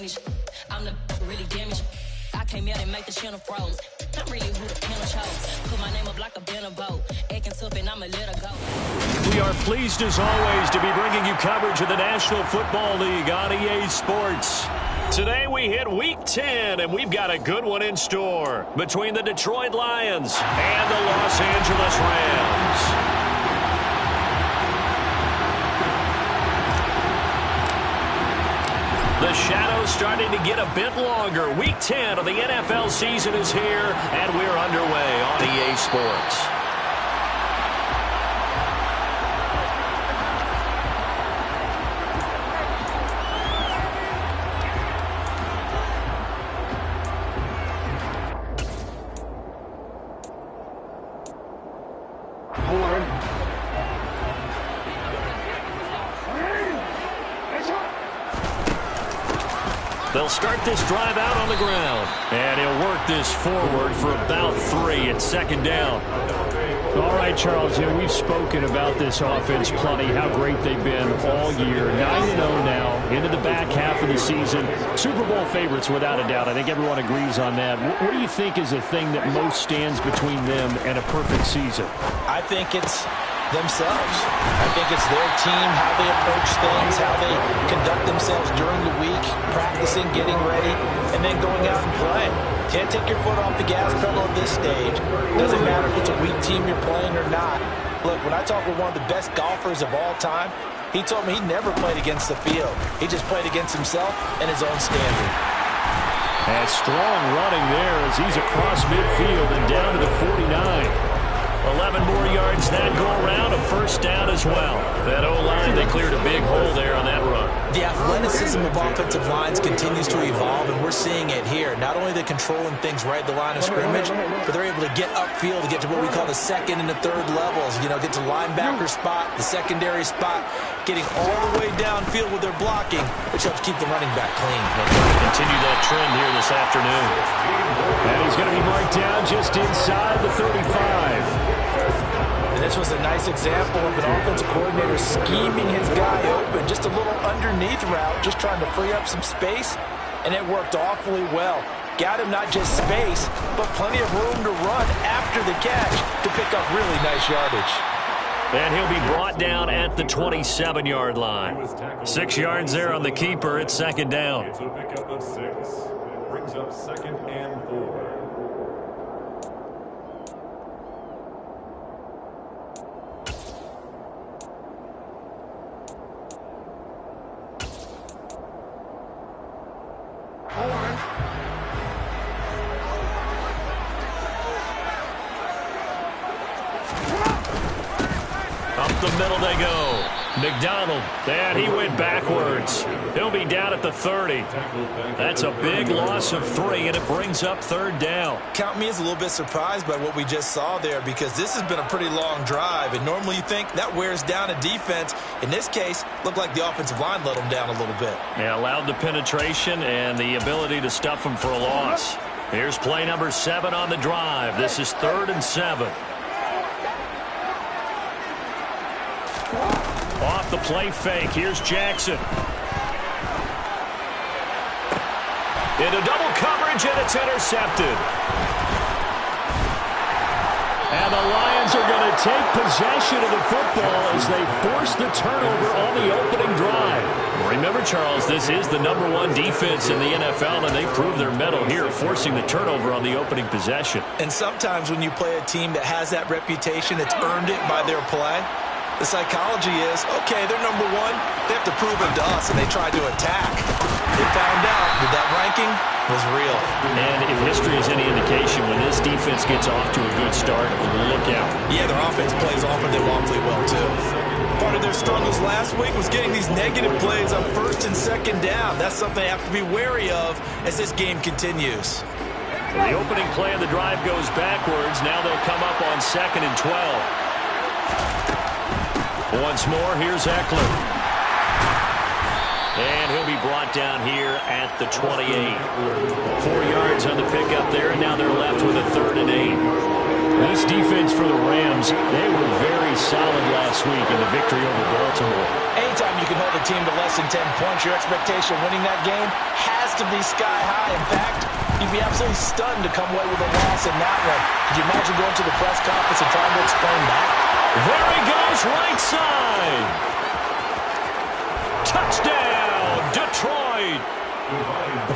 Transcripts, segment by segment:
damage. I'm the really damage. I came out and make the channel froze. I'm really who the panel chose. Put my name up like a banner boat. Acting tough and I'ma let her go. We are pleased as always to be bringing you coverage of the National Football League on EA Sports. Today we hit Week 10, and we've got a good one in store between the Detroit Lions and the Los Angeles Rams. The shadow's starting to get a bit longer. Week 10 of the NFL season is here, and we're underway on EA Sports. They'll start this drive out on the ground. And he'll work this forward for about 3 at second down. All right, Charles, we've spoken about this offense plenty, how great they've been all year. 9-0 now, into the back half of the season. Super Bowl favorites, without a doubt. I think everyone agrees on that. What do you think is the thing that most stands between them and a perfect season? I think it's themselves. I think it's their team, how they approach things, how they conduct themselves during the week, practicing, getting ready, and then going out and playing. Can't take your foot off the gas pedal at this stage. Doesn't matter if it's a weak team you're playing or not. Look, when I talk with one of the best golfers of all time, he told me he never played against the field. He just played against himself and his own standard. And strong running there as he's across midfield and down to the 49. 11 more yards that go around, a first down as well. That O-line, they cleared a big hole there on that run. The athleticism of offensive lines continues to evolve, and we're seeing it here. Not only are they controlling things right at the line of scrimmage, but they're able to get upfield to get to what we call the second and the third levels. You know, get to linebacker spot, the secondary spot, getting all the way downfield with their blocking, which helps keep the running back clean. They're going to continue that trend here this afternoon. And he's going to be marked down just inside the 35. And this was a nice example of an offensive coordinator scheming his guy open. Just a little underneath route, just trying to free up some space, and it worked awfully well. Got him not just space, but plenty of room to run after the catch to pick up really nice yardage. And he'll be brought down at the 27-yard line. 6 yards there on the keeper. It's second down. It's a pickup of 6. It brings up second and 4. Up the middle they go. McDonald, and he went backwards. He'll be down at the 30. That's a big loss of 3, and it brings up third down. Count me as a little bit surprised by what we just saw there, because this has been a pretty long drive, and normally you think that wears down a defense. In this case, looked like the offensive line let them down a little bit. Yeah, allowed the penetration and the ability to stuff them for a loss. Here's play number 7 on the drive. This is 3rd and 7. Off the play fake. Here's Jackson. Into double coverage, and it's intercepted. And the Lions are going to take possession of the football as they force the turnover on the opening drive. Remember, Charles, this is the #1 defense in the NFL, and they prove their mettle here, forcing the turnover on the opening possession. And sometimes when you play a team that has that reputation, it's earned it by their play. The psychology is, okay, they're #1. They have to prove it to us, and they tried to attack. They found out that that ranking was real. And if history is any indication, when this defense gets off to a good start, look out. Yeah, their offense plays off of them awfully well, too. Part of their struggles last week was getting these negative plays on 1st and 2nd down. That's something they have to be wary of as this game continues. The opening play of the drive goes backwards. Now they'll come up on 2nd and 12. Once more, here's Eckler. And he'll be brought down here at the 28. 4 yards on the pickup there, and now they're left with a 3rd and 8. This defense for the Rams, they were very solid last week in the victory over Baltimore. anytime you can hold a team to less than 10 points, your expectation of winning that game has to be sky high. In fact, you'd be absolutely stunned to come away with a loss in that one. Could you imagine going to the press conference and trying to explain that? There he goes, right side. Touchdown, Detroit.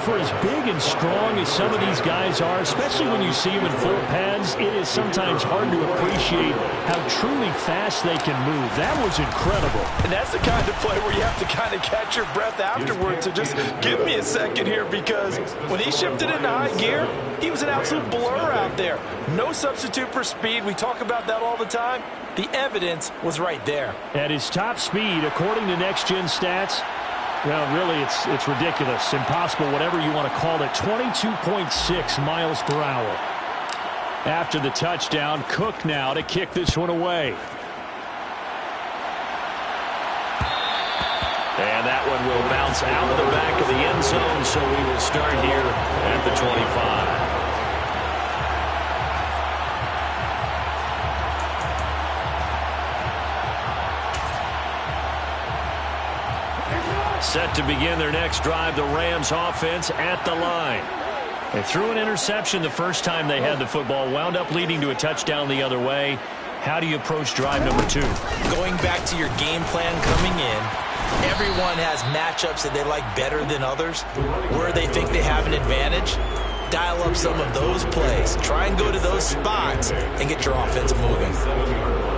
For as big and strong as some of these guys are, especially when you see them in full pads, it is sometimes hard to appreciate how truly fast they can move. That was incredible. And that's the kind of play where you have to kind of catch your breath afterwards. So just give me a second here, because when he shifted into high gear, he was an absolute blur out there. No substitute for speed. We talk about that all the time. The evidence was right there. At his top speed, according to Next Gen Stats, well, really, it's ridiculous, impossible, whatever you want to call it, 22.6 miles per hour. After the touchdown, Cook now to kick this one away. And that one will bounce out of the back of the end zone, so we will start here at the 25. Set to begin their next drive, the Rams offense at the line. They threw an interception the first time they had the football, wound up leading to a touchdown the other way. How do you approach drive number 2? Going back to your game plan coming in, everyone has matchups that they like better than others, where they think they have an advantage. Dial up some of those plays. Try and go to those spots and get your offense moving.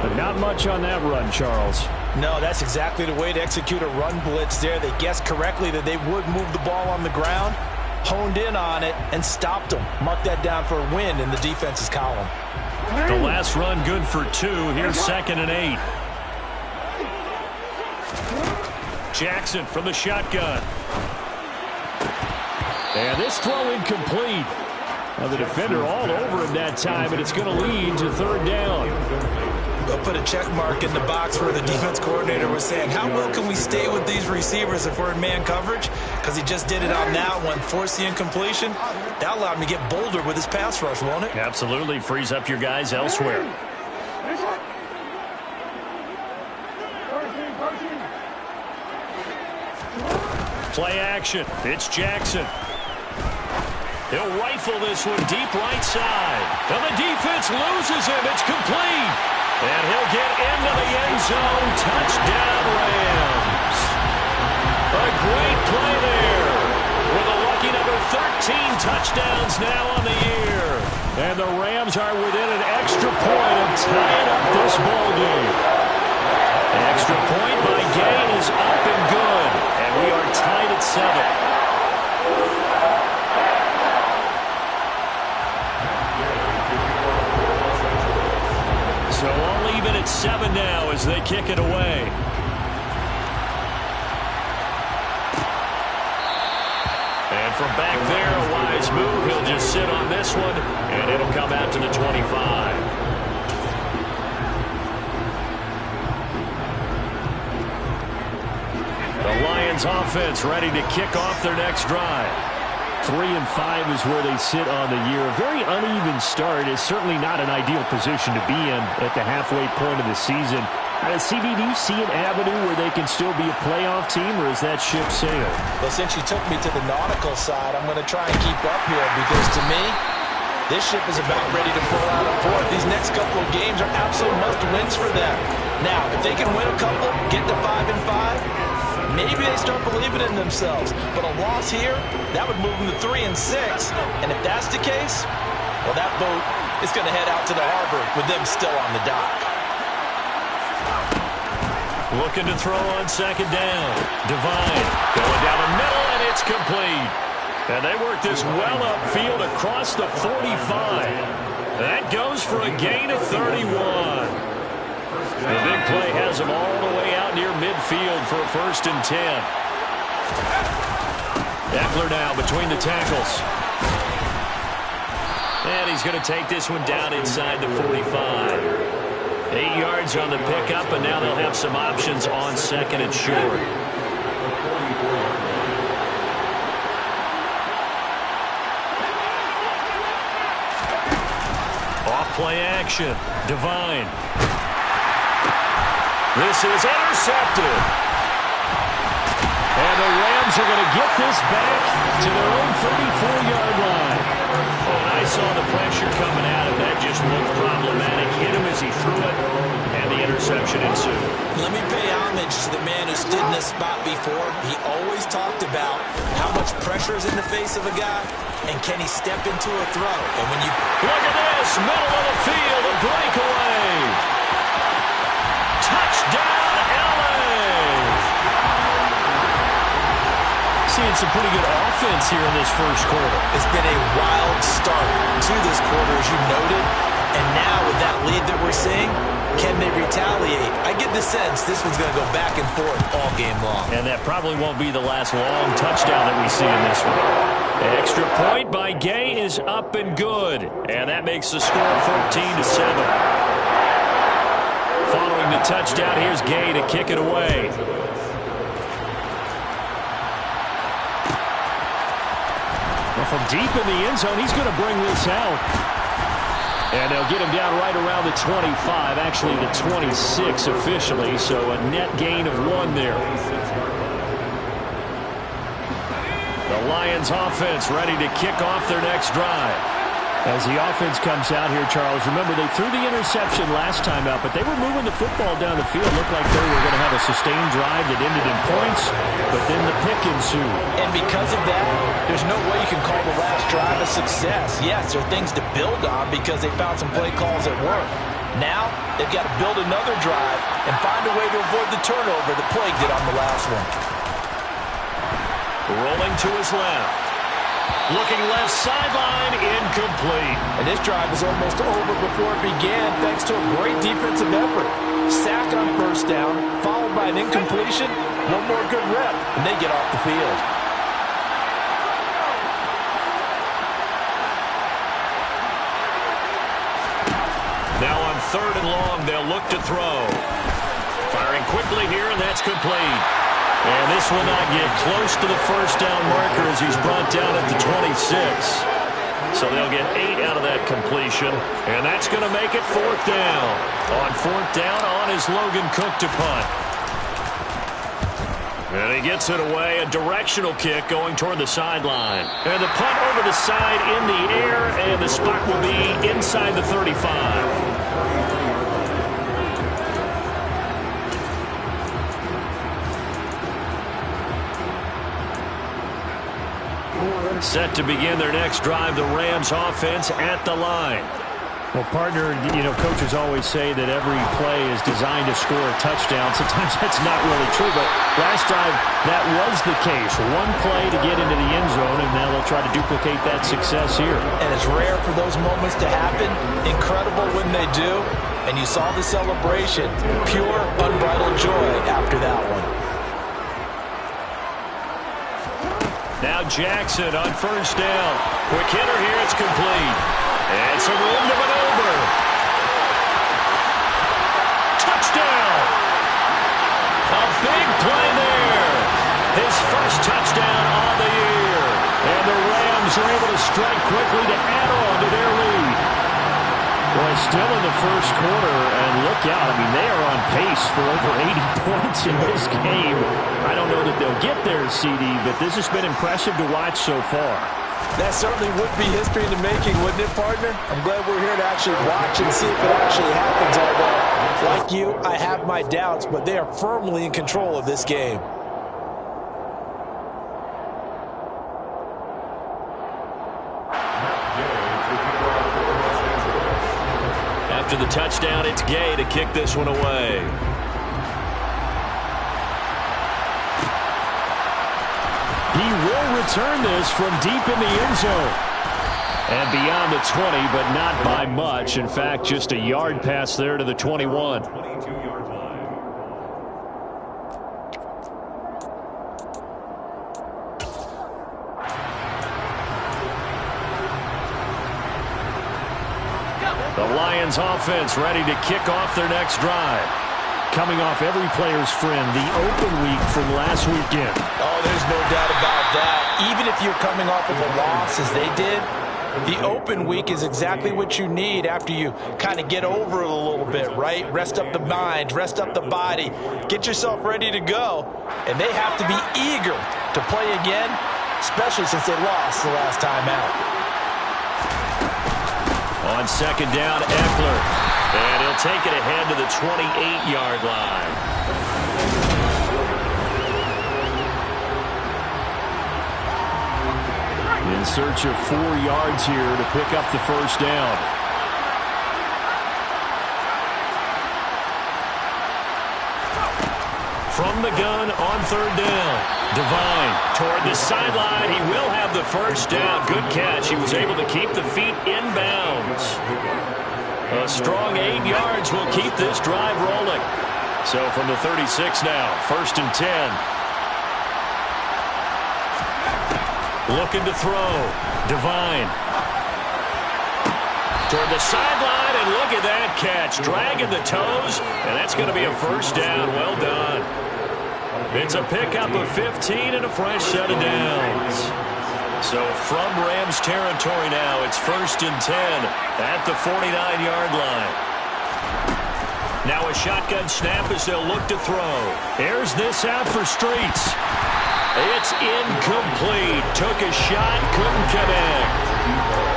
But not much on that run, Charles. No, that's exactly the way to execute a run blitz there. They guessed correctly that they would move the ball on the ground, honed in on it, and stopped them. Mark that down for a win in the defense's column. The last run good for 2. Here's 2nd and 8. Jackson from the shotgun. And this throw incomplete. Now the defender all over him that time, and it's going to lead to 3rd down. They'll put a check mark in the box where the defense coordinator was saying, how well can we stay with these receivers if we're in man coverage? Because he just did it on that one, forced the incompletion. That allowed him to get bolder with his pass rush, won't it? Absolutely. Frees up your guys elsewhere. Play action. It's Jackson. He'll rifle this one deep right side. And the defense loses him. It's complete. And he'll get into the end zone. Touchdown, Rams. A great play there. With a lucky number 13 touchdowns now on the year. And the Rams are within an extra point of tying up this ball game. Extra point by Gay is up and good. And we are tied at 7. So all even at 7 now as they kick it away. And from back there, a wise move. He'll just sit on this one, and it'll come out to the 25. The Lions offense ready to kick off their next drive. 3-5 is where they sit on the year. A very uneven start is certainly not an ideal position to be in at the halfway point of the season. CB, do you see an avenue where they can still be a playoff team, or is that ship sailed? Well, since you took me to the nautical side, I'm going to try and keep up here, because to me, this ship is about ready to pull out a port. These next couple of games are absolute must-wins for them. Now, if they can win a couple, get to 5-5, maybe they start believing in themselves. But a loss here, that would move them to 3-6. And if that's the case, well, that boat is going to head out to the harbor with them still on the dock. Looking to throw on 2nd down. Devine going down the middle, and it's complete. And they work this well upfield across the 45. That goes for a gain of 31. The big play has him all the way out near midfield for a 1st and 10. Eckler now between the tackles. And he's going to take this one down inside the 45. 8 yards on the pickup, and now they'll have some options on 2nd and short. Off play action. Devine. This is intercepted. Lions are going to get this back to their own 34-yard line. And I saw the pressure coming at him. That just looked problematic. Hit him as he threw it, and the interception ensued. Let me pay homage to the man who stood in this spot before. He always talked about how much pressure is in the face of a guy, and can he step into a throw. And when you look at this, middle of the field, a breakaway. Touchdown, LA. Seeing some pretty good offense here in this first quarter. It's been a wild start to this quarter, as you noted. And now with that lead that we're seeing, can they retaliate? I get the sense this one's going to go back and forth all game long. And that probably won't be the last long touchdown that we see in this one. Extra point by Gay is up and good. And that makes the score 14-7. Following the touchdown, here's Gay to kick it away. Well, from deep in the end zone, he's going to bring this out. And they'll get him down right around the 25, actually the 26 officially, so a net gain of 1 there. The Lions offense ready to kick off their next drive. As the offense comes out here, Charles, remember they threw the interception last time out, but they were moving the football down the field. Looked like they were going to have a sustained drive that ended in points, but then the pick ensued. And because of that, there's no way you can call the last drive a success. Yes, there are things to build on because they found some play calls that work. Now, they've got to build another drive and find a way to avoid the turnover that plagued it on the last one. Rolling to his left. Looking left sideline, incomplete. And this drive was almost over before it began thanks to a great defensive effort. Sack on first down, followed by an incompletion. One more good rep, and they get off the field. Now on 3rd and long, they'll look to throw. Firing quickly here, and that's complete. And this will not get close to the first down marker as he's brought down at the 26. So they'll get 8 out of that completion, and that's going to make it 4th down. On 4th down, on is Logan Cook to punt. And he gets it away, a directional kick going toward the sideline. And the punt over the side in the air, and the spot will be inside the 35. Set to begin their next drive, the Rams offense at the line. Well, partner, coaches always say that every play is designed to score a touchdown. Sometimes that's not really true, but last drive, that was the case. One play to get into the end zone, and now they'll try to duplicate that success here. And it's rare for those moments to happen. Incredible when they do. And you saw the celebration. Pure, unbridled joy after that one. Now Jackson on first down. Quick hitter here, it's complete. And some room to maneuver. Touchdown! A big play there. His first touchdown on the year. And the Rams are able to strike quickly to add on to their lead. Well, still in the first quarter, and look out. I mean, they are on pace for over 80 points in this game. I don't know that they'll get there, CD, but this has been impressive to watch so far. That certainly would be history in the making, wouldn't it, partner? I'm glad we're here to actually watch and see if it actually happens, although, like you, I have my doubts, but they are firmly in control of this game. After the touchdown, it's Gay to kick this one away. He will return this from deep in the end zone. And beyond the 20, but not by much. In fact, just a yard pass there to the 21. 22-yard line. The Lions offense ready to kick off their next drive. Coming off every player's friend, the open week from last weekend. Oh, there's no doubt about that. Even if you're coming off of a loss as they did, The open week is exactly what you need after you kind of get over it a little bit, right? Rest up the mind, rest up the body, get yourself ready to go. And they have to be eager to play again, especially since they lost the last time out. On second down, Eckler. And he'll take it ahead to the 28-yard line. In search of 4 yards here to pick up the first down. From the gun on third down. Devine toward the sideline. He will have the first down. Good catch. He was able to keep the feet in bounds. A strong 8 yards will keep this drive rolling. So from the 36 now, first and 10. Looking to throw. Devine. Toward the sideline, and look at that catch. Dragging the toes, and that's going to be a first down. Well done. It's a pickup of 15 and a fresh set of downs. So from Rams territory now, it's first and 10 at the 49-yard line. Now a shotgun snap as they'll look to throw. Here's this out for Streets. It's incomplete. Took a shot, couldn't connect.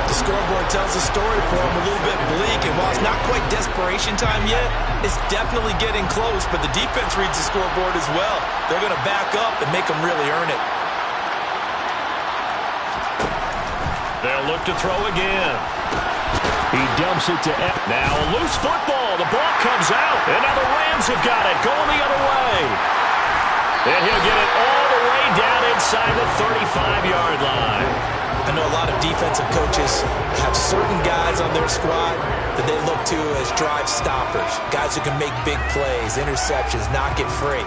The scoreboard tells a story for him, a little bit bleak, and while it's not quite desperation time yet, it's definitely getting close, but the defense reads the scoreboard as well. They're going to back up and make them really earn it. They'll look to throw again. He dumps it to now a loose football. The ball comes out, and now the Rams have got it going the other way. And he'll get it all the way down inside the 35-yard line. I know a lot of defensive coaches have certain guys on their squad that they look to as drive stoppers, guys who can make big plays, interceptions, knock it free.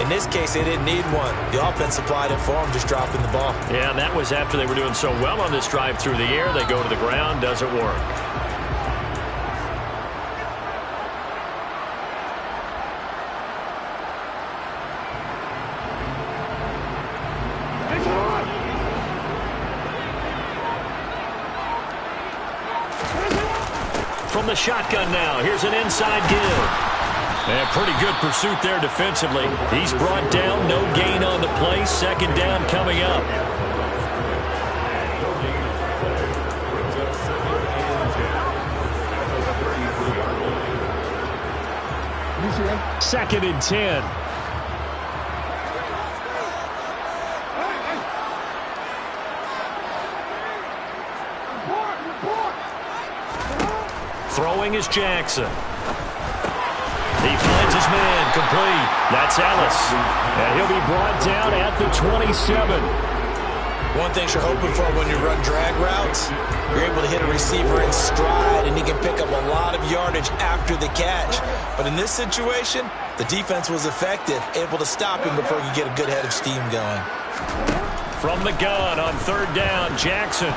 In this case, they didn't need one. The offense supplied it for them, just dropping the ball. Yeah, and that was after they were doing so well on this drive through the air. They go to the ground, doesn't work. From the shotgun now, here's an inside give. And pretty good pursuit there defensively. He's brought down, no gain on the play. Second down coming up. second and 10. Throwing is Jackson. He finds his man, complete. That's Ellis. And he'll be brought down at the 27. One thing you're hoping for when you run drag routes, you're able to hit a receiver in stride, and he can pick up a lot of yardage after the catch. But in this situation, the defense was effective, able to stop him before he could get a good head of steam going. From the gun on third down, Jackson.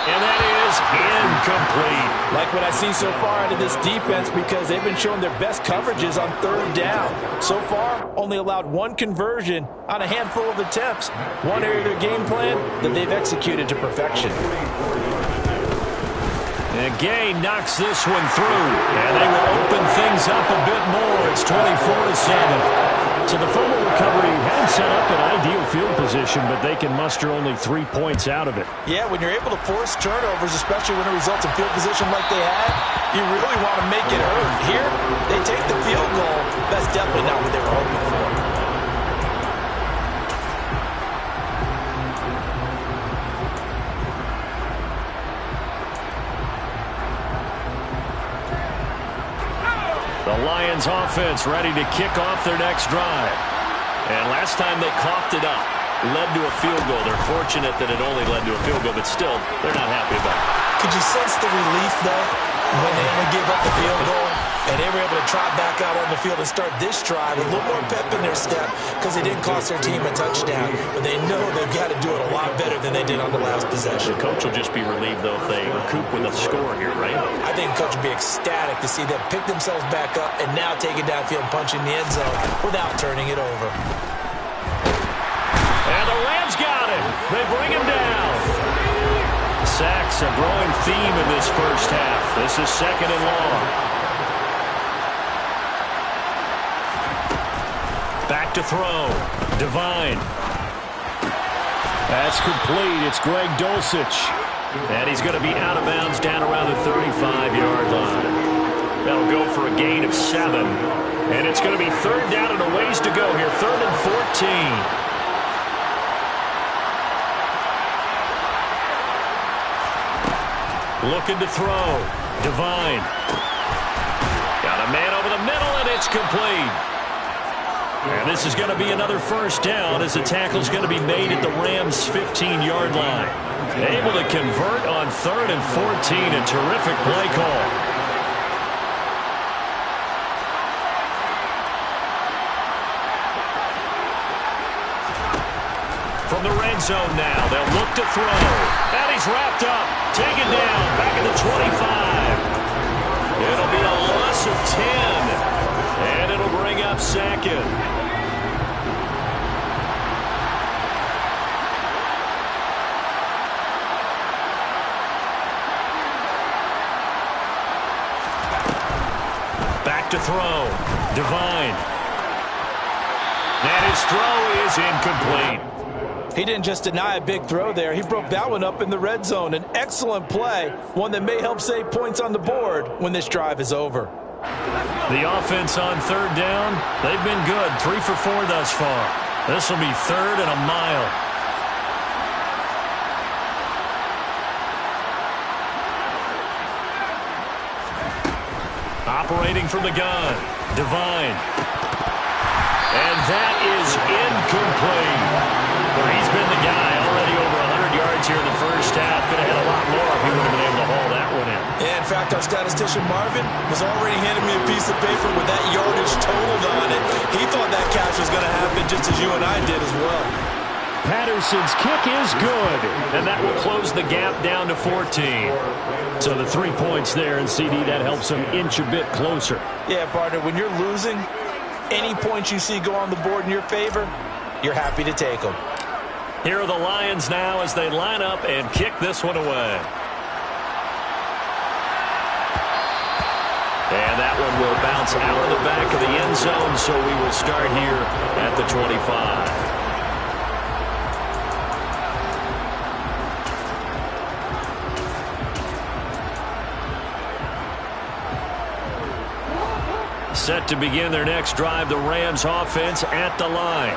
And that is incomplete. Like what I've seen so far out of this defense, because they've been showing their best coverages on third down. So far, only allowed one conversion on a handful of attempts. One area of their game plan that they've executed to perfection. And Gay knocks this one through, and they will open things up a bit more. It's 24-7. So the fumble recovery hadn't set up an ideal field position, but they can muster only 3 points out of it. Yeah, when you're able to force turnovers, especially when it results in field position like they had, you really want to make it hurt. Here, they take the field goal. That's definitely not what they were hoping for. The Lions offense ready to kick off their next drive. And last time they coughed it up, led to a field goal. They're fortunate that it only led to a field goal, but still, they're not happy about it. Could you sense the relief, though, when they only gave up the field goal and they were able to trot back out on the field and start this drive with a little more pep in their step because they didn't cost their team a touchdown, but they know they've got to do it a lot better than they did on the last possession. The coach will just be relieved, though, if they recoup with a score here, right? I think the coach will be ecstatic to see them pick themselves back up and now take it downfield and punch in the end zone without turning it over. And the Rams got it. They bring him down. Sacks, a growing theme in this first half. This is 2nd and long. Back to throw. Devine. That's complete. It's Greg Dulcich. And he's going to be out of bounds down around the 35-yard line. That'll go for a gain of 7. And it's going to be 3rd down and a ways to go here. 3rd and 14. Looking to throw. Devine. Got a man over the middle, and it's complete. And this is going to be another 1st down as the tackle's going to be made at the Rams' 15-yard line. Able to convert on 3rd and 14. A terrific play call. From the red zone now, they'll look to throw. And he's wrapped up. Taken down. Back at the 25. It'll be a loss of 10. And it'll bring up 2nd. Back to throw. Devine. And his throw is incomplete. He didn't just deny a big throw there. He broke that one up in the red zone. An excellent play, one that may help save points on the board when this drive is over. The offense on 3rd down, they've been good. 3 for 4 thus far. This will be 3rd and a mile. Operating from the gun, Devine. And that is incomplete. He's been the guy already over 100 yards here in the first half. Could have had a lot more if he would have been able to haul that one in. Yeah, in fact, our statistician Marvin was already handing me a piece of paper with that yardage totaled on it. He thought that catch was going to happen just as you and I did as well. Patterson's kick is good. And that will close the gap down to 14. So the 3 points there, and CD, that helps them inch a bit closer. Yeah, partner, when you're losing, any points you see go on the board in your favor, you're happy to take them. Here are the Lions now as they line up and kick this one away. And that one will bounce out of the back of the end zone, so we will start here at the 25. Set to begin their next drive, the Rams offense at the line.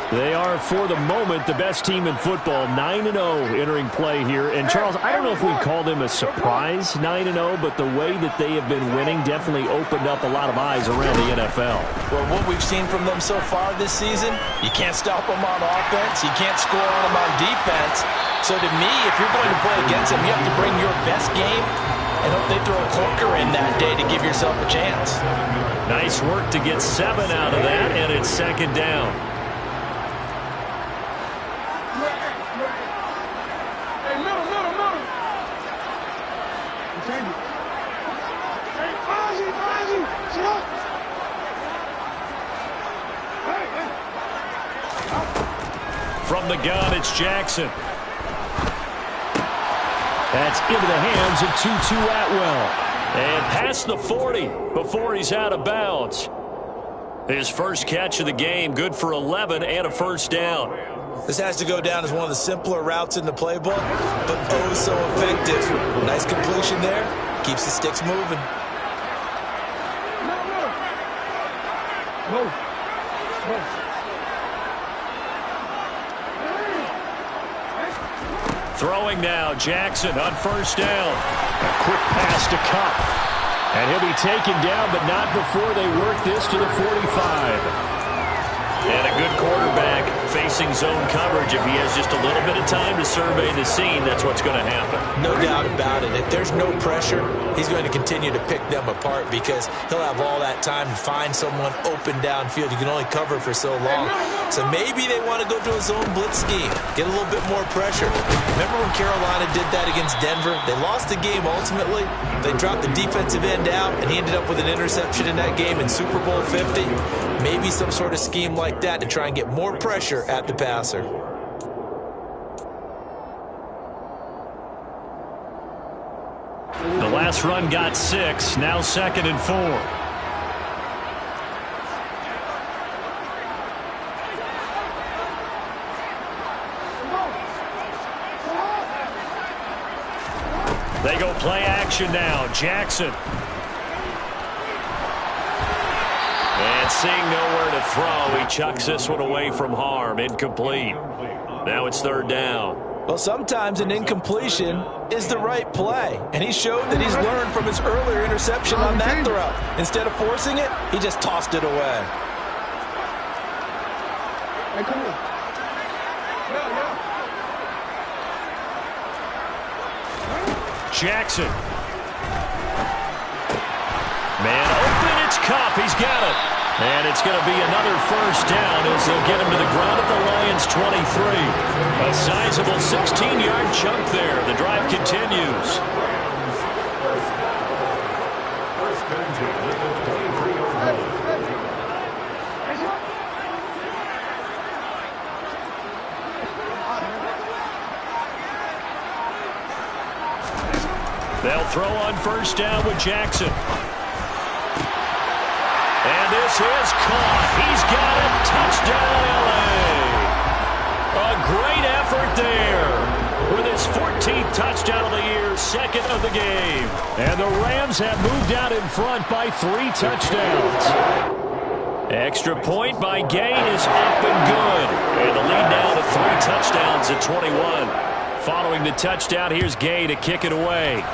They are, for the moment, the best team in football, 9-0 entering play here. And, Charles, I don't know if we'd call them a surprise 9-0, but the way that they have been winning definitely opened up a lot of eyes around the NFL. Well, what we've seen from them so far this season, you can't stop them on offense. You can't score on them on defense. So, to me, if you're going to play against them, you have to bring your best game and hope they throw a clunker in that day to give yourself a chance. Nice work to get 7 out of that, and it's 2nd down. From the gun, it's Jackson. That's into the hands of Tutu Atwell. And past the 40 before he's out of bounds. His first catch of the game, good for 11 and a 1st down. This has to go down as one of the simpler routes in the playbook, but oh so effective. Nice completion there. Keeps the sticks moving. Throwing now, Jackson on 1st down. A quick pass to Kupp. And he'll be taken down, but not before they work this to the 45. And a good quarterback facing zone coverage. If he has just a little bit of time to survey the scene, that's what's going to happen. No doubt about it. If there's no pressure, he's going to continue to pick them apart because he'll have all that time to find someone open downfield. You can only cover for so long. So maybe they want to go to a zone blitz scheme, get a little bit more pressure. Remember when Carolina did that against Denver? They lost the game ultimately. They dropped the defensive end out, and he ended up with an interception in that game in Super Bowl 50. Maybe some sort of scheme like that to try and get more pressure at the passer. Last run got 6. Now 2nd and 4. They go play action now. Jackson. And seeing nowhere to throw, he chucks this one away from harm. Incomplete. Now it's 3rd down. Well, sometimes an incompletion is the right play, and he showed that he's learned from his earlier interception on that throw. Instead of forcing it, he just tossed it away. Jackson. Man open, it's Kupp. He's got it. And it's going to be another 1st down as they'll get him to the ground at the Lions' 23. A sizable 16-yard chunk there. The drive continues. They'll throw on 1st down with Jackson. And this is caught. He's got it. Touchdown, L.A. A great effort there with his 14th touchdown of the year, 2nd of the game. And the Rams have moved out in front by 3 touchdowns. Extra point by Gay is up and good. And the lead now to 3 touchdowns at 21. Following the touchdown, here's Gay to kick it away.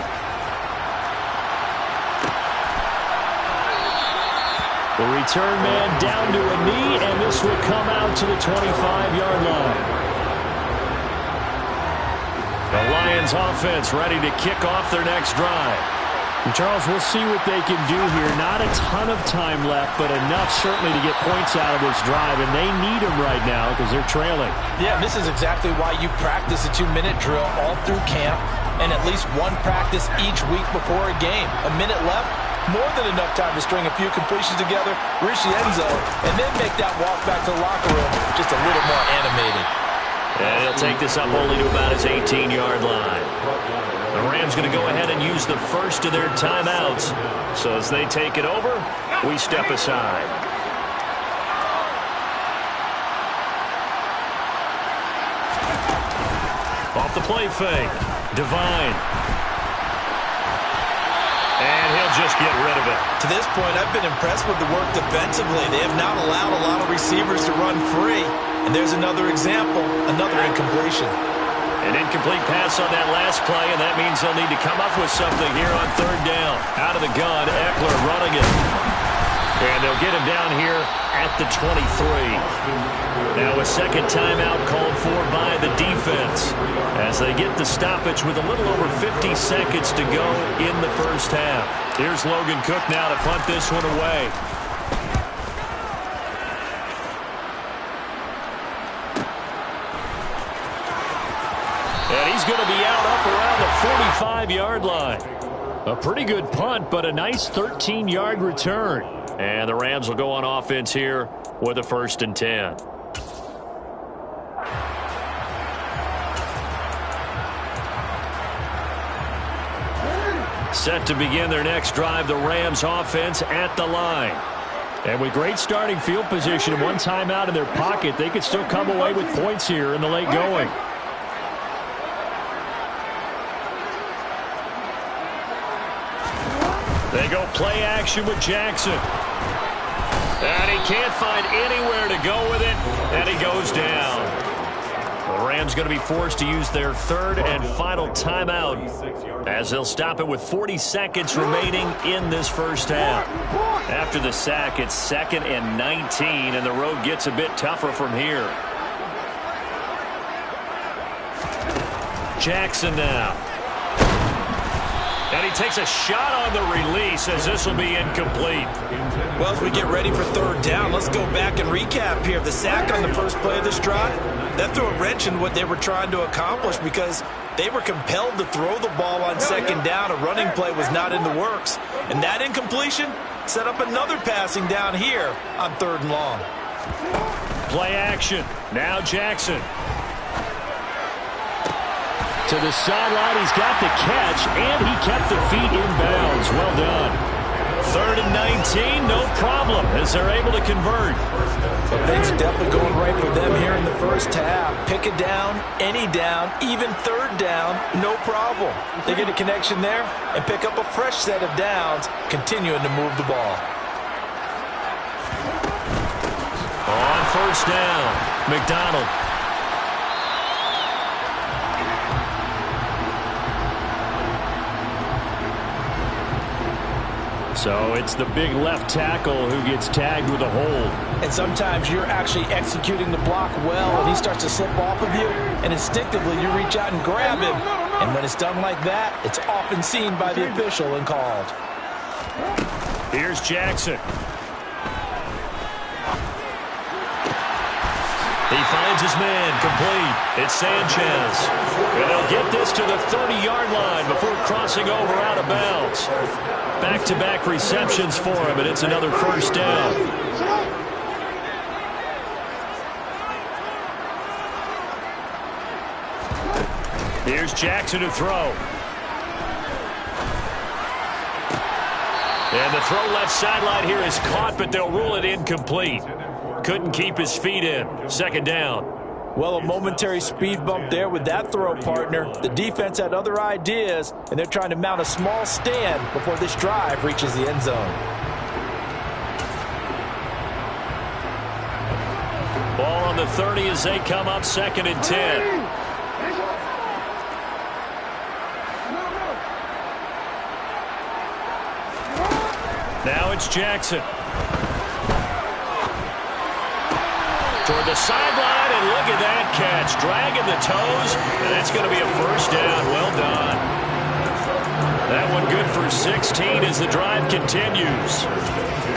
The return man down to a knee, and this will come out to the 25-yard line. The Lions offense ready to kick off their next drive. And Charles, we'll see what they can do here. Not a ton of time left, but enough certainly to get points out of this drive, and they need them right now because they're trailing. Yeah, this is exactly why you practice a 2-minute drill all through camp and at least one practice each week before a game. A minute left. More than enough time to string a few completions together, reach the end zone, and then make that walk back to the locker room just a little more animated. And he'll take this up only to about his 18-yard line. The Rams going to go ahead and use the first of their timeouts. So as they take it over, we step aside. Off the play fake. Divine. And he'll just get rid of it. To this point, I've been impressed with the work defensively. They have not allowed a lot of receivers to run free. And there's another example, another incompletion. An incomplete pass on that last play, and that means they'll need to come up with something here on 3rd down. Out of the gun, Eckler running it. And they'll get him down here at the 23. Now a second timeout called for by the defense as they get the stoppage with a little over 50 seconds to go in the 1st half. Here's Logan Cook now to punt this one away. And he's going to be out up around the 45-yard line. A pretty good punt, but a nice 13-yard return. And the Rams will go on offense here with a 1st and 10. Set to begin their next drive, the Rams offense at the line. And with great starting field position and one timeout in their pocket, they could still come away with points here in the late going. They go play action with Jackson. And he can't find anywhere to go with it, and he goes down. The Rams going to be forced to use their 3rd and final timeout as they'll stop it with 40 seconds remaining in this 1st half. After the sack, it's 2nd and 19, and the road gets a bit tougher from here. Jackson now. And he takes a shot on the release as this will be incomplete. Well, as we get ready for 3rd down, let's go back and recap here. The sack on the first play of this drive, that threw a wrench in what they were trying to accomplish because they were compelled to throw the ball on 2nd down. A running play was not in the works. And that incompletion set up another passing down here on 3rd and long. Play action. Now Jackson. To the sideline, he's got the catch, and he kept the feet in bounds. Well done. 3rd and 19, no problem, as they're able to convert. But things are definitely going right for them here in the first half. Pick a down, any down, even 3rd down, no problem. They get a connection there and pick up a fresh set of downs, continuing to move the ball. On 1st down, McDonald. So it's the big left tackle who gets tagged with a hold. And sometimes you're actually executing the block well, and he starts to slip off of you, and instinctively you reach out and grab him. And when it's done like that, it's often seen by the official and called. Here's Jackson. He finds his man complete. It's Sanchez. And they'll get this to the 30-yard line before crossing over out of bounds. Back-to-back receptions for him, and it's another 1st down. Here's Jackson to throw. And the throw left sideline here is caught, but they'll rule it incomplete. Couldn't keep his feet in. 2nd down. Well, a momentary speed bump there with that throw, partner. The defense had other ideas, and they're trying to mount a small stand before this drive reaches the end zone. Ball on the 30 as they come up 2nd and 10. Now it's Jackson. Toward the sideline, and look at that catch. Dragging the toes, and that's going to be a 1st down. Well done. That one good for 16 as the drive continues.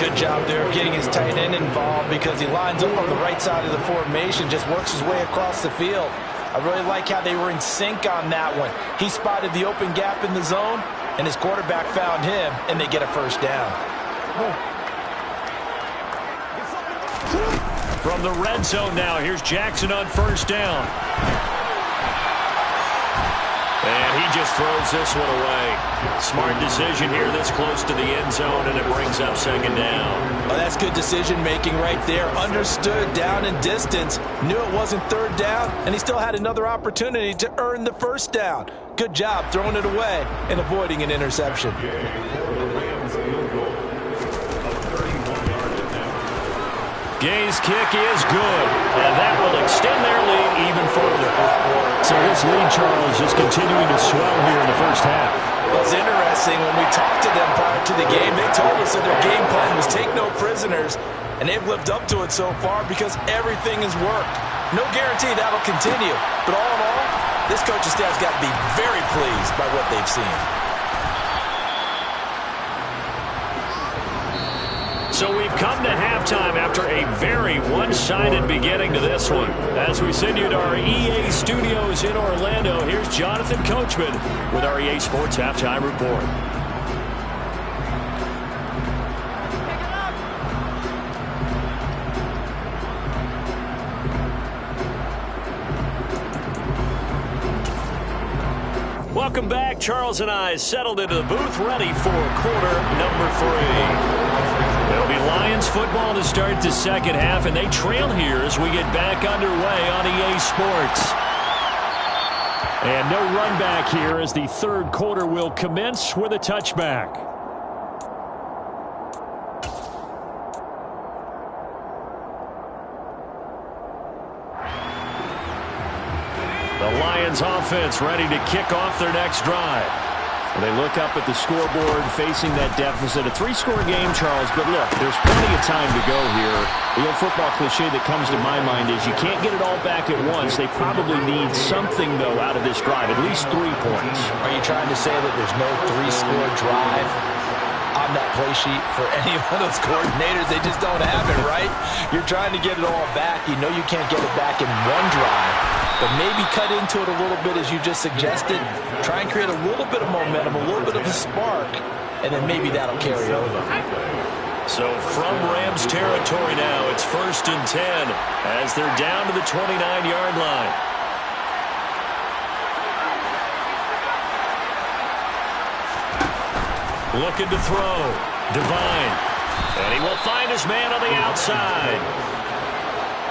Good job there of getting his tight end involved because he lines up on the right side of the formation, just works his way across the field. I really like how they were in sync on that one. He spotted the open gap in the zone, and his quarterback found him, and they get a 1st down. From the red zone now, here's Jackson on 1st down. And he just throws this one away. Smart decision here this close to the end zone, and it brings up 2nd down. Oh, that's good decision-making right there. Understood down and distance, knew it wasn't 3rd down, and he still had another opportunity to earn the 1st down. Good job throwing it away and avoiding an interception. Gay's kick is good, and that will extend their lead even further. So this lead, Charles, is continuing to swell here in the 1st half. Well, it's interesting. When we talked to them prior to the game, they told us that their game plan was take no prisoners, and they've lived up to it so far because everything has worked. No guarantee that'll continue, but all in all, this coaching staff's got to be very pleased by what they've seen. So we've come to halftime after a very one-sided beginning to this one. As we send you to our EA studios in Orlando, here's Jonathan Coachman with our EA Sports Halftime Report. Welcome back. Charles and I settled into the booth ready for quarter number 3. It'll be Lions football to start the 2nd half, and they trail here as we get back underway on EA Sports. And no run back here as the 3rd quarter will commence with a touchback. The Lions offense ready to kick off their next drive. They look up at the scoreboard facing that deficit. A 3-score game, Charles, but look, there's plenty of time to go here. The old football cliche that comes to my mind is you can't get it all back at once. They probably need something, though, out of this drive, at least 3 points. Are you trying to say that there's no 3-score drive on that play sheet for any one of those coordinators? They just don't have it, right? You're trying to get it all back. You know you can't get it back in one drive. But maybe cut into it a little bit as you just suggested. Try and create a little bit of momentum, a little bit of a spark, and then maybe that'll carry over. So from Rams territory now, it's 1st and 10 as they're down to the 29-yard line. Looking to throw. Devine. And he will find his man on the outside.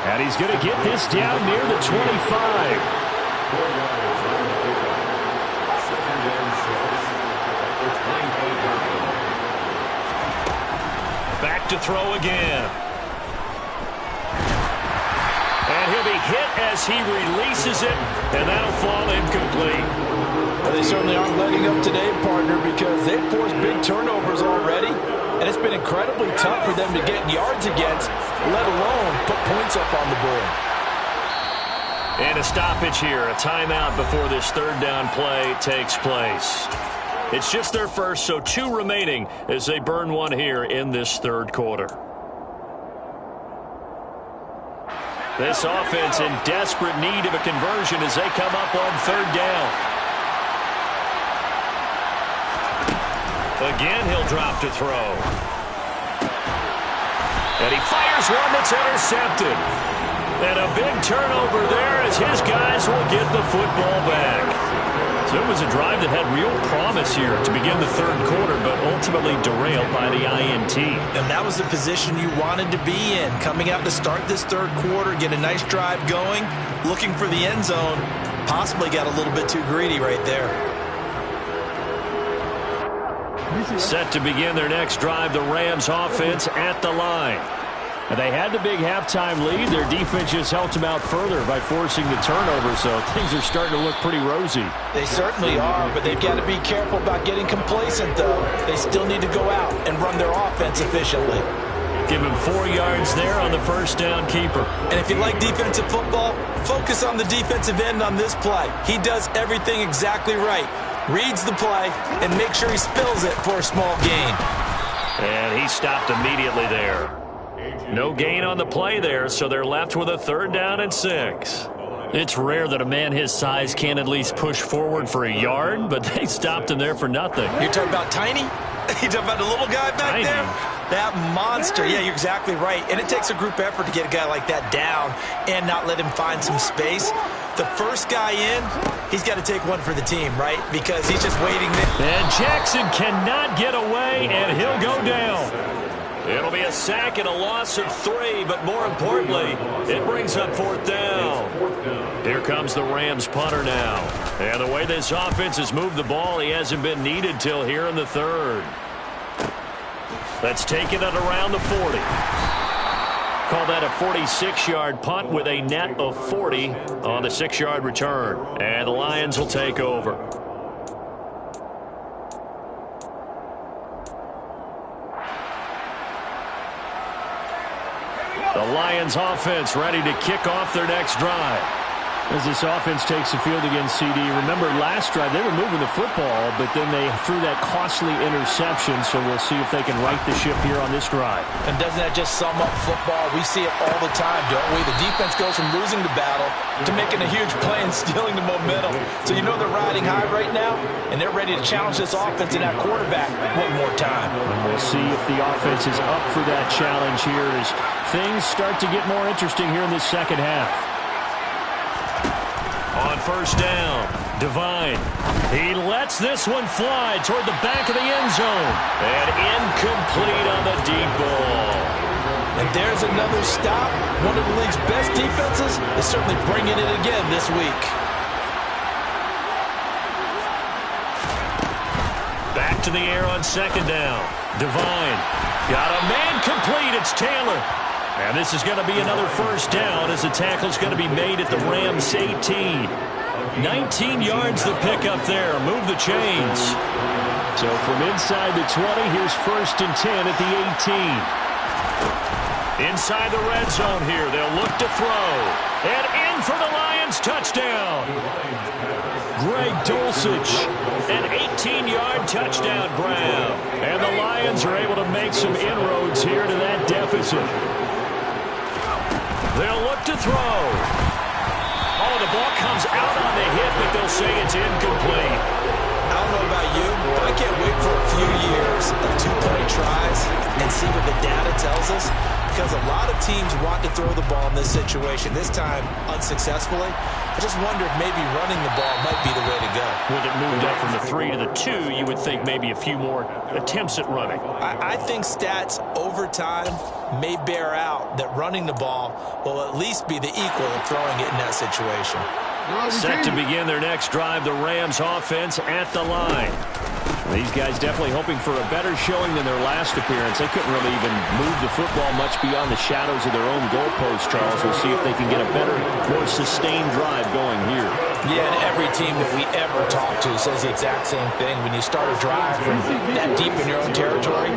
And he's going to get this down near the 25. Back to throw again. And he'll be hit as he releases it, and that'll fall incomplete. Well, they certainly aren't letting up today, partner, because they've forced big turnovers already, and it's been incredibly tough for them to get yards against, let alone put points up on the board. And a stoppage here, a timeout before this third down play takes place. It's just their first, so 2 remaining as they burn one here in this third quarter. This offense in desperate need of a conversion as they come up on third down. Again, he'll drop to throw. And he fires one that's intercepted. And a big turnover there as his guys will get the football back. So it was a drive that had real promise here to begin the third quarter, but ultimately derailed by the INT. And that was the position you wanted to be in. Coming out to start this third quarter, get a nice drive going, looking for the end zone. Possibly got a little bit too greedy right there. Set to begin their next drive, the Rams offense at the line. And they had the big halftime lead. Their defense just helped them out further by forcing the turnover, so things are starting to look pretty rosy. They certainly are, but they've got to be careful about getting complacent, though. They still need to go out and run their offense efficiently. Give him 4 yards there on the first down keeper. And if you like defensive football, focus on the defensive end on this play. He does everything exactly right. Reads the play and makes sure he spills it for a small gain. And he stopped immediately there. No gain on the play there, so they're left with a 3rd down and 6. It's rare that a man his size can at least push forward for a yard, but they stopped him there for nothing. You're talking about Tiny? You're talking about the little guy back there? That monster. Yeah, you're exactly right. And it takes a group effort to get a guy like that down and not let him find some space. The first guy in, he's got to take one for the team, right? Because he's just waiting there. And Jackson cannot get away, and he'll go down. It'll be a sack and a loss of 3, but more importantly, it brings up 4th down. Here comes the Rams punter now. And the way this offense has moved the ball, he hasn't been needed till here in the 3rd. Let's take it at around the 40. Call that a 46-yard punt with a net of 40 on the 6-yard return. And the Lions will take over. The Lions offense ready to kick off their next drive. As this offense takes the field against CD, remember last drive they were moving the football, but then they threw that costly interception, so we'll see if they can right the ship here on this drive. And doesn't that just sum up football? We see it all the time, don't we? The defense goes from losing the battle to making a huge play and stealing the momentum. So you know they're riding high right now, and they're ready to challenge this offense and that quarterback one more time. And we'll see if the offense is up for that challenge here as things start to get more interesting here in this second half. On first down, Devine. He lets this one fly toward the back of the end zone. And incomplete on the deep ball. And there's another stop. One of the league's best defenses is certainly bringing it again this week. Back to the air on second down. Devine. Got a man complete. It's Taylor. And this is going to be another first down as the tackle's going to be made at the Rams 18. 19 yards to pick up there. Move the chains. So from inside the 20, here's 1st and 10 at the 18. Inside the red zone here. They'll look to throw. And in for the Lions touchdown. Greg Dulcich. An 18-yard touchdown grab. And the Lions are able to make some inroads here to that deficit. They'll look to throw. Oh, the ball comes out on the hit, but they'll say it's incomplete. I don't know about you, but I can't wait for a few years of 2-point tries and see what the data tells us. because a lot of teams want to throw the ball in this situation, this time unsuccessfully. I just wonder if maybe running the ball might be the way to go. With it moved up from the 3 to the 2, you would think maybe a few more attempts at running. I think stats over time may bear out that running the ball will at least be the equal of throwing it in that situation. Set to begin their next drive, the Rams offense at the line. These guys definitely hoping for a better showing than their last appearance. They couldn't really even move the football much beyond the shadows of their own goalpost, Charles. We'll see if they can get a better, more sustained drive going here. Yeah, and every team that we ever talk to says the exact same thing. When you start a drive from that deep in your own territory,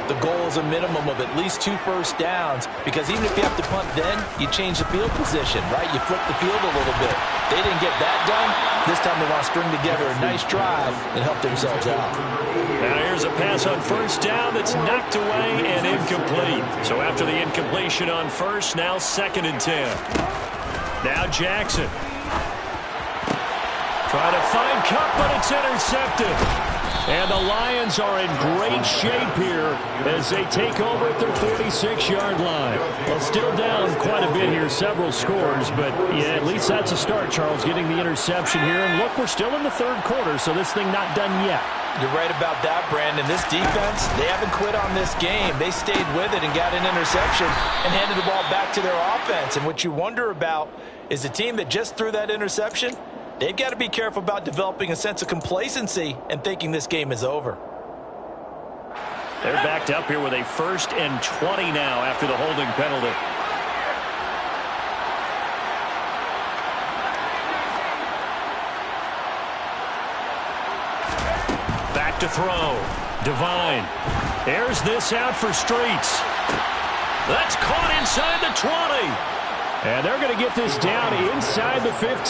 the goal is a minimum of at least 2 first downs, because even if you have to punt then, you change the field position, right? You flip the field a little bit. They didn't get that done. This time they want to string together a nice drive and help themselves out. Now here's a pass on first down that's knocked away and incomplete. So after the incompletion on first, now 2nd and 10. Now Jackson. Trying to find Kupp, but it's intercepted. And the Lions are in great shape here as they take over at their 46-yard line. Well, still down quite a bit here, several scores, but yeah, at least that's a start, Charles, getting the interception here. And look, we're still in the 3rd quarter, so this thing not done yet. You're right about that, Brandon. This defense, they haven't quit on this game. They stayed with it and got an interception and handed the ball back to their offense. And what you wonder about is the team that just threw that interception, they've got to be careful about developing a sense of complacency and thinking this game is over. They're backed up here with a 1st and 20 now after the holding penalty. Back to throw. Devine. Airs this out for Streets. That's caught inside the 20. And they're going to get this down inside the 15.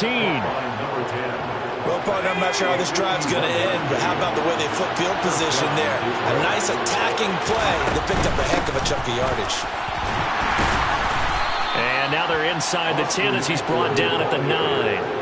Well, partner, I'm not sure how this drive's going to end, but how about the way they flip field position there? A nice attacking play that picked up a heck of a chunk of yardage. And now they're inside the 10 as he's brought down at the 9.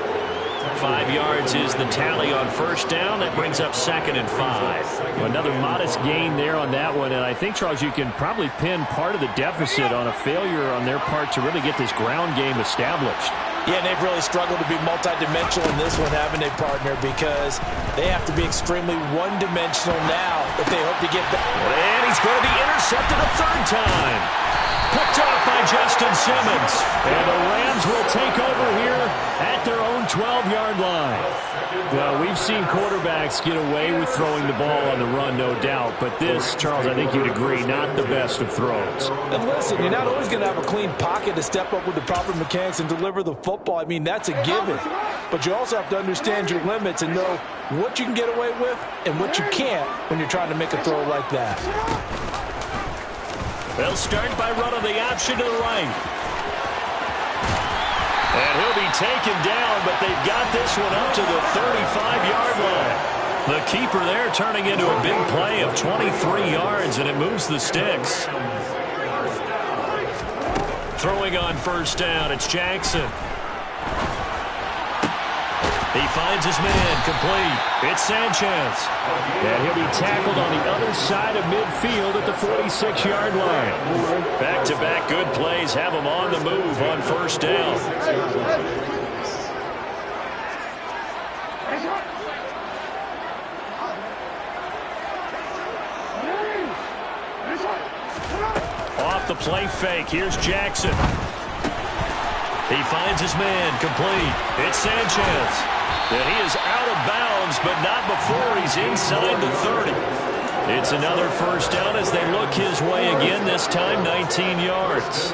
5 yards is the tally on first down. That brings up 2nd and 5. Another modest gain there on that one, and I think, Charles, you can probably pin part of the deficit on a failure on their part to really get this ground game established. Yeah, and they've really struggled to be multidimensional in this one, haven't they, partner? Because they have to be extremely one-dimensional now if they hope to get back. And he's going to be intercepted a 3rd time. Picked off by Justin Simmons. And the Rams will take over here at their own 12-yard line. Well, we've seen quarterbacks get away with throwing the ball on the run, no doubt. But this, Charles, I think you'd agree, not the best of throws. And listen, you're not always going to have a clean pocket to step up with the proper mechanics and deliver the football. I mean, that's a given. But you also have to understand your limits and know what you can get away with and what you can't when you're trying to make a throw like that. They'll start by running the option to the right. And he'll be taken down, but they've got this one up to the 35-yard line. The keeper there turning into a big play of 23 yards, and it moves the sticks. Throwing on first down, it's Jackson. He finds his man, complete. It's Sanchez. And he'll be tackled on the other side of midfield at the 46-yard line. Back-to-back good plays have him on the move on first down. Off the play fake, here's Jackson. He finds his man, complete. It's Sanchez. And he is out of bounds, but not before he's inside the 30. It's another first down as they look his way again, this time 19 yards.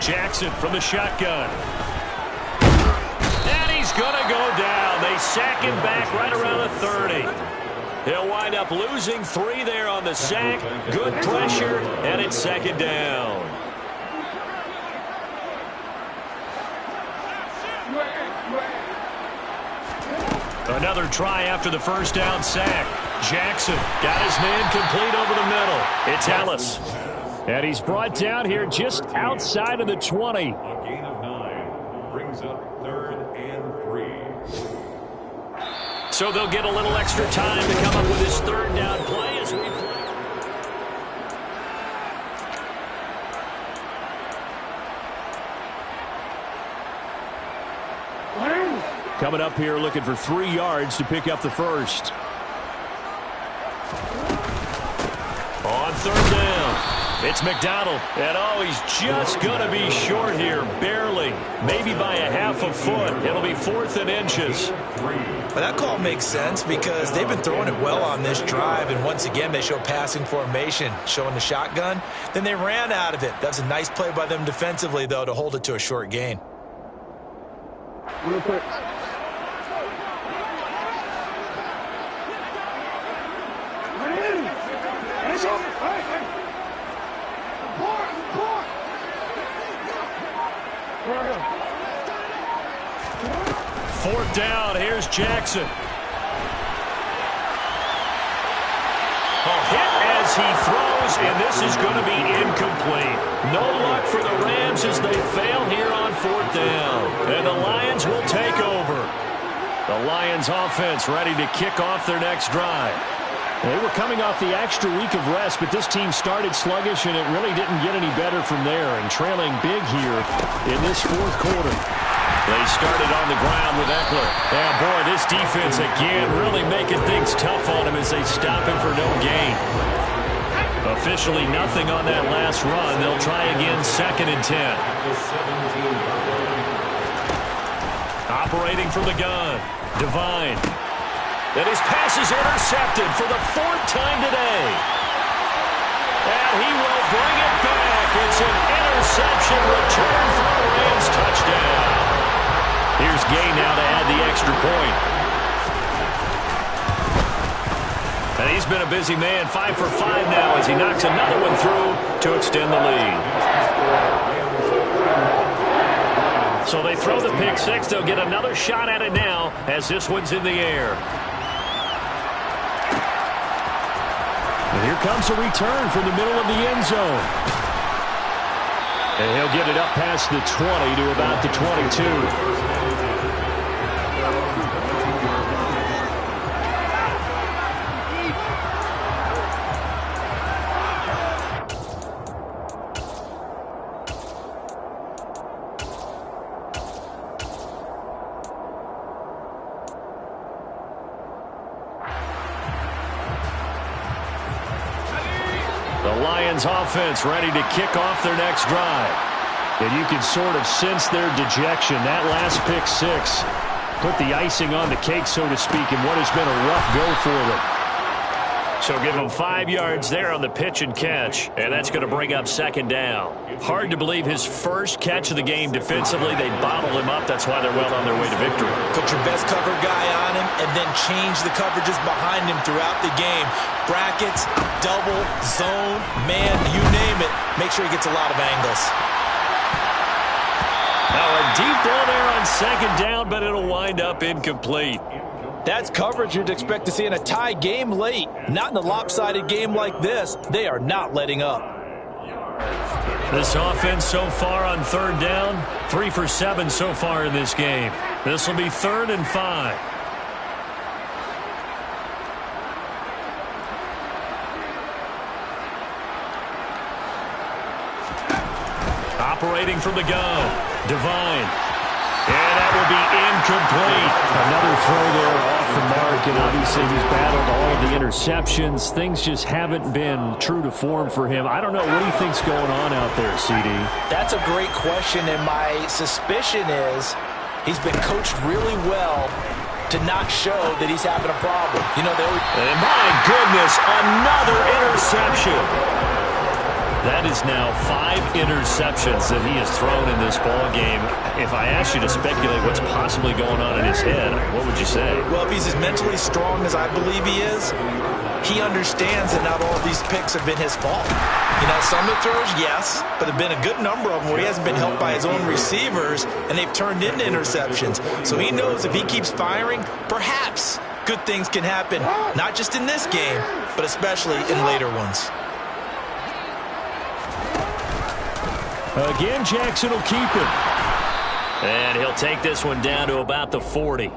Jackson from the shotgun. And he's going to go down. They sack him back right around the 30. He'll wind up losing 3 there on the sack. Good pressure, and it's 2nd down. Another try after the first down sack. Jackson got his man complete over the middle. It's Ellis. And he's brought down here just outside of the 20. A gain of 9. brings up 3rd and 3. So they'll get a little extra time to come up with his 3rd down play as we play. Coming up here looking for 3 yards to pick up the first. On 3rd down, it's McDonald. And he's just going to be short here, barely. Maybe by a half a foot. It'll be 4th and inches. Well, that call makes sense because they've been throwing it well on this drive, and once again they show passing formation, showing the shotgun. Then they ran out of it. That was a nice play by them defensively, though, to hold it to a short gain. Real quick. Fourth down, here's Jackson. Hit as he throws, and this is going to be incomplete. No luck for the Rams as they fail here on 4th down. And the Lions will take over. The Lions offense ready to kick off their next drive. They were coming off the extra week of rest, but this team started sluggish, and it really didn't get any better from there, and trailing big here in this 4th quarter. They started on the ground with Eckler. Yeah, boy, this defense again really making things tough on him as they stop him for no gain. Officially nothing on that last run. They'll try again 2nd and 10. Operating from the gun, Devine. And his pass is intercepted for the 4th time today. And he will bring it back. It's an interception return for the Rams touchdown. Here's Gay now to add the extra point. And he's been a busy man, 5 for 5 now as he knocks another one through to extend the lead. So they throw the pick 6. They'll get another shot at it now as this one's in the air. And here comes a return from the middle of the end zone. And he'll get it up past the 20 to about the 22. Offense ready to kick off their next drive. And you can sort of sense their dejection. That last pick 6 put the icing on the cake, so to speak, in what has been a rough go for them. So give him 5 yards there on the pitch and catch, and that's going to bring up 2nd down. Hard to believe his first catch of the game defensively. They bottled him up. That's why they're well on their way to victory. Put your best cover guy on him and then change the coverages behind him throughout the game. Brackets, double, zone, man, you name it. Make sure he gets a lot of angles. Now a deep ball there on 2nd down, but it'll wind up incomplete. That's coverage you'd expect to see in a tie game late. Not in a lopsided game like this. They are not letting up. This offense so far on 3rd down, 3 for 7 so far in this game. This will be 3rd and 5. Operating from the gun, Devine. And that will be incomplete. Another throw there off the mark, and obviously he's battled all of the interceptions. Things just haven't been true to form for him. I don't know. What do you think's going on out there, CD? That's a great question, and my suspicion is he's been coached really well to not show that he's having a problem. You know, and my goodness, another interception. That is now 5 interceptions that he has thrown in this ball game. If I asked you to speculate what's possibly going on in his head, what would you say? Well, if he's as mentally strong as I believe he is, he understands that not all of these picks have been his fault. You know, some of the throws, yes, but there have been a good number of them where he hasn't been helped by his own receivers, and they've turned into interceptions. So he knows if he keeps firing, perhaps good things can happen, not just in this game, but especially in later ones. Again, Jackson will keep it. And he'll take this one down to about the 40.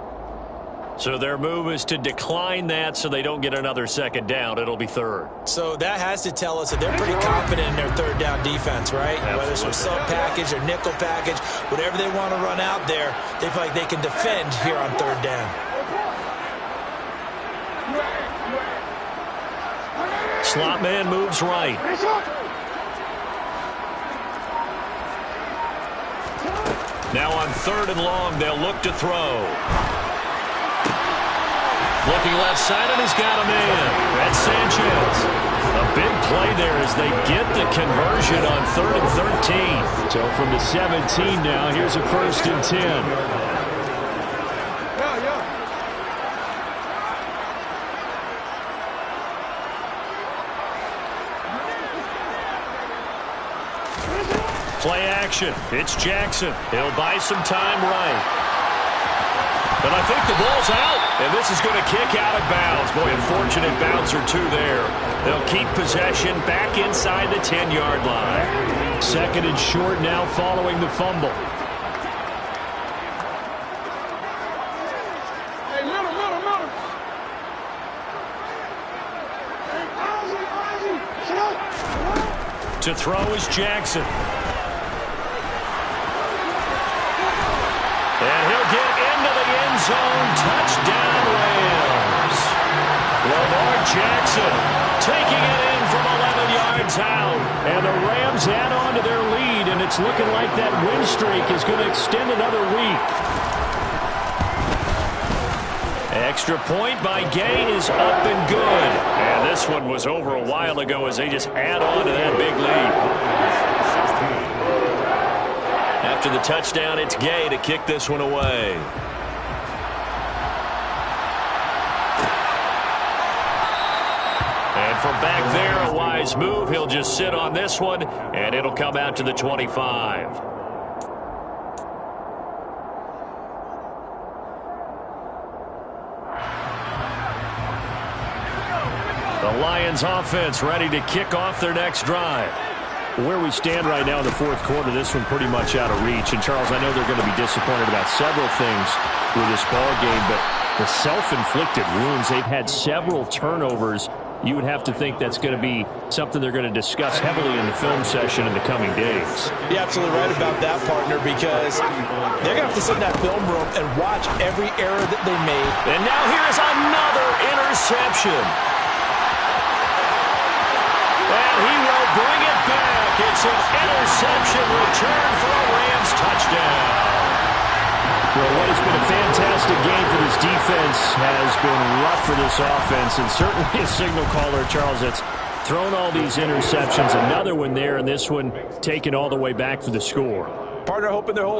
So their move is to decline that so they don't get another second down. It'll be third. So that has to tell us that they're pretty confident in their third down defense, right? Absolutely. Whether it's a sub package or nickel package, whatever they want to run out there, they feel like they can defend here on third down. Slot man moves right. Now on third and long, they'll look to throw. Looking left side, and he's got a man. That's Sanchez. A big play there as they get the conversion on 3rd and 13. So from the 17 now, here's a 1st and 10. Play action. It's Jackson. He'll buy some time right. But I think the ball's out, and this is going to kick out of bounds. Boy, a fortunate bounce or two there. They'll keep possession back inside the 10-yard line. 2nd and short now following the fumble. To throw is Jackson. And he'll get into the end zone. Touchdown, Rams. Lamar Jackson taking it in from 11 yards out. And the Rams add on to their lead, and it's looking like that win streak is going to extend another week. Extra point by Gay is up and good. And this one was over a while ago as they just add on to that big lead. After the touchdown, it's Gay to kick this one away. And from back there, a wise move. He'll just sit on this one, and it'll come out to the 25. The Lions offense ready to kick off their next drive. Where we stand right now in the 4th quarter, this one pretty much out of reach. And, Charles, I know they're going to be disappointed about several things with this ball game, but the self-inflicted wounds, they've had several turnovers. You would have to think that's going to be something they're going to discuss heavily in the film session in the coming days. You're absolutely right about that, partner, because they're going to have to sit in that film room and watch every error that they made. And now here's another interception. And he will bring it back. It's an interception return for a Rams touchdown. Well, what has been a fantastic game for this defense has been rough for this offense, and certainly a signal caller, Charles, that's thrown all these interceptions. Another one there, and this one taken all the way back for the score. Partner, hoping their whole